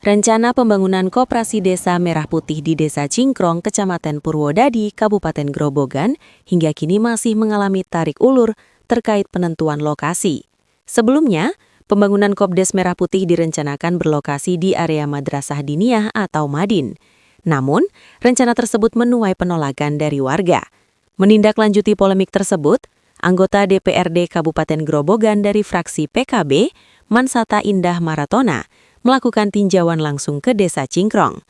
Rencana pembangunan Koperasi Desa Merah Putih di Desa Cingkrong, Kecamatan Purwodadi, Kabupaten Grobogan, hingga kini masih mengalami tarik ulur terkait penentuan lokasi. Sebelumnya, pembangunan Kopdes Merah Putih direncanakan berlokasi di area Madrasah Diniyah atau Madin. Namun, rencana tersebut menuai penolakan dari warga. Menindaklanjuti polemik tersebut, anggota DPRD Kabupaten Grobogan dari fraksi PKB, Mansata Indah Maratona, melakukan tinjauan langsung ke Desa Cingkrong.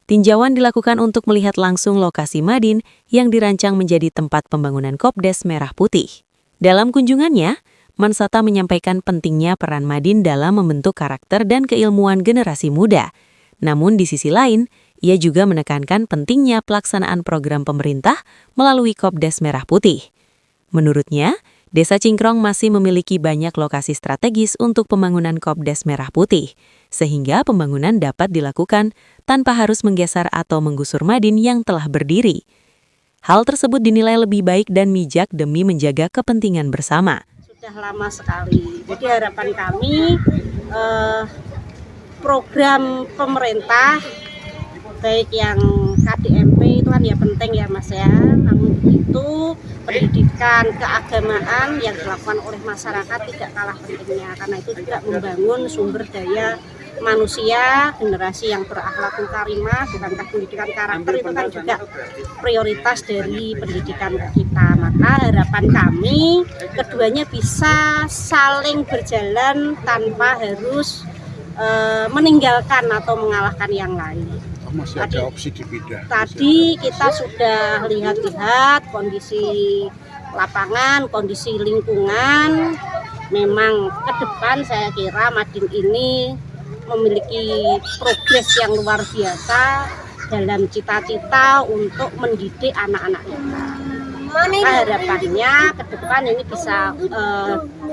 Tinjauan dilakukan untuk melihat langsung lokasi Madin yang dirancang menjadi tempat pembangunan Kopdes Merah Putih. Dalam kunjungannya, Mansata menyampaikan pentingnya peran Madin dalam membentuk karakter dan keilmuan generasi muda. Namun di sisi lain, ia juga menekankan pentingnya pelaksanaan program pemerintah melalui Kopdes Merah Putih. Menurutnya, Desa Cingkrong masih memiliki banyak lokasi strategis untuk pembangunan Kopdes Merah Putih, sehingga pembangunan dapat dilakukan tanpa harus menggeser atau menggusur Madin yang telah berdiri. Hal tersebut dinilai lebih baik dan bijak demi menjaga kepentingan bersama. Sudah lama sekali, jadi harapan kami program pemerintah, baik yang KDMP itu kan ya penting ya Mas ya, namun begitu pendidikan keagamaan yang dilakukan oleh masyarakat tidak kalah pentingnya, karena itu juga membangun sumber daya manusia, generasi yang berakhlakul karimah. Bukankah pendidikan karakter itu kan juga prioritas dari pendidikan kita. Maka harapan kami keduanya bisa saling berjalan tanpa harus meninggalkan atau mengalahkan yang lain. Masih ada opsi dipindah. Tadi kita sudah lihat-lihat kondisi lapangan, kondisi lingkungan. Memang ke depan saya kira Madin ini memiliki progres yang luar biasa dalam cita-cita untuk mendidik anak-anak kita. Maka harapannya ke depan ini bisa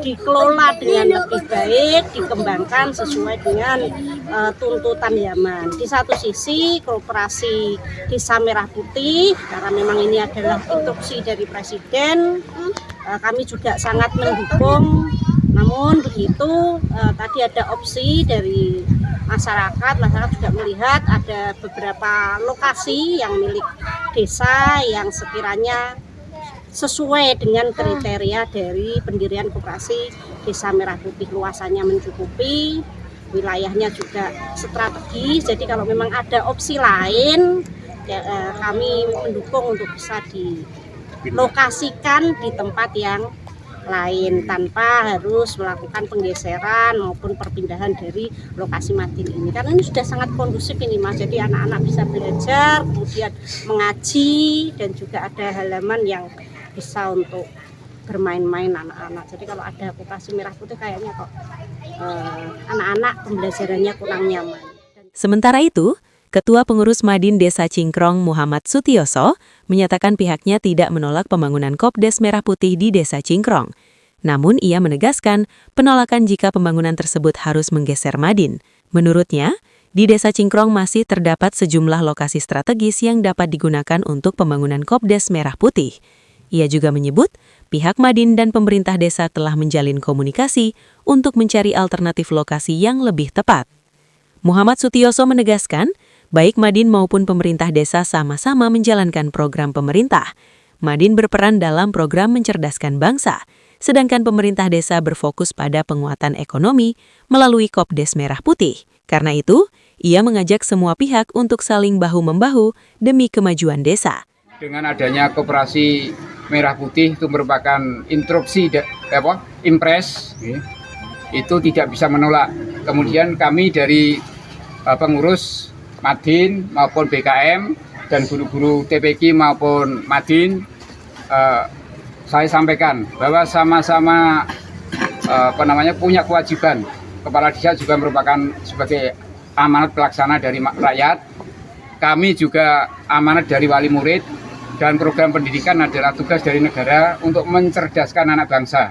dikelola dengan lebih baik, dikembangkan sesuai dengan tuntutan zaman. Di satu sisi Koperasi Desa Merah Putih, karena memang ini adalah instruksi dari Presiden, kami juga sangat mendukung. Namun begitu tadi ada opsi dari masyarakat juga melihat ada beberapa lokasi yang milik desa yang sekiranya sesuai dengan kriteria dari pendirian Koperasi Desa Merah Putih. Luasannya mencukupi, wilayahnya juga strategis, jadi kalau memang ada opsi lain kami mendukung untuk bisa dilokasikan di tempat yang lain tanpa harus melakukan penggeseran maupun perpindahan dari lokasi Madin ini, karena ini sudah sangat kondusif ini Mas, jadi anak-anak bisa belajar, kemudian mengaji, dan juga ada halaman yang bisa untuk bermain-main anak-anak. Jadi kalau ada Koperasi Merah Putih kayaknya kok anak-anak pembelajarannya kurang nyaman. Sementara itu, Ketua Pengurus Madin Desa Cingkrong Muhammad Sutioso menyatakan pihaknya tidak menolak pembangunan Kopdes Merah Putih di Desa Cingkrong. Namun ia menegaskan penolakan jika pembangunan tersebut harus menggeser Madin. Menurutnya, di Desa Cingkrong masih terdapat sejumlah lokasi strategis yang dapat digunakan untuk pembangunan Kopdes Merah Putih. Ia juga menyebut pihak Madin dan pemerintah desa telah menjalin komunikasi untuk mencari alternatif lokasi yang lebih tepat. Muhammad Sutioso menegaskan, baik Madin maupun pemerintah desa sama-sama menjalankan program pemerintah. Madin berperan dalam program mencerdaskan bangsa, sedangkan pemerintah desa berfokus pada penguatan ekonomi melalui Kopdes Merah Putih. Karena itu, ia mengajak semua pihak untuk saling bahu-membahu demi kemajuan desa. Dengan adanya Koperasi Merah Putih itu merupakan instruksi impres, itu tidak bisa menolak. Kemudian kami dari pengurus Madin maupun BKM dan guru-guru TPQ maupun Madin, saya sampaikan bahwa sama-sama punya kewajiban. Kepala desa juga merupakan sebagai amanat pelaksana dari rakyat. Kami juga amanat dari wali murid, dan program pendidikan adalah tugas dari negara untuk mencerdaskan anak bangsa.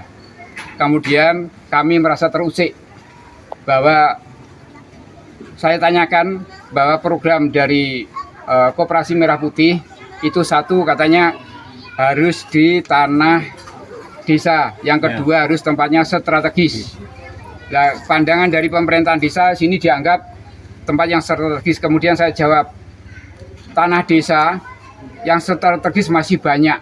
Kemudian kami merasa terusik bahwa saya tanyakan bahwa program dari Koperasi Merah Putih itu satu katanya harus di tanah desa, yang kedua harus tempatnya strategis. Nah, pandangan dari pemerintahan desa sini dianggap tempat yang strategis. Kemudian saya jawab, tanah desa yang strategis masih banyak,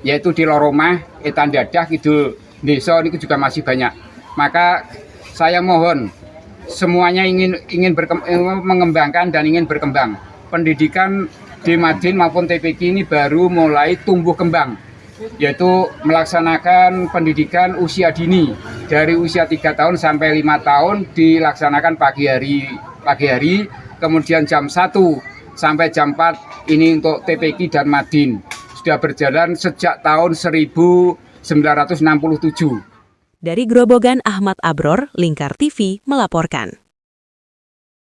yaitu di Loromah, Etan Dadah, Kidul Desa ini juga masih banyak. Maka saya mohon semuanya ingin mengembangkan dan ingin berkembang. Pendidikan di Madin maupun TPQ ini baru mulai tumbuh kembang, yaitu melaksanakan pendidikan usia dini dari usia 3 tahun sampai 5 tahun dilaksanakan pagi hari, kemudian jam 1 sampai jam 4 ini untuk TPQ dan Madin. Sudah berjalan sejak tahun 1967. Dari Grobogan, Ahmad Abror, Lingkar TV melaporkan.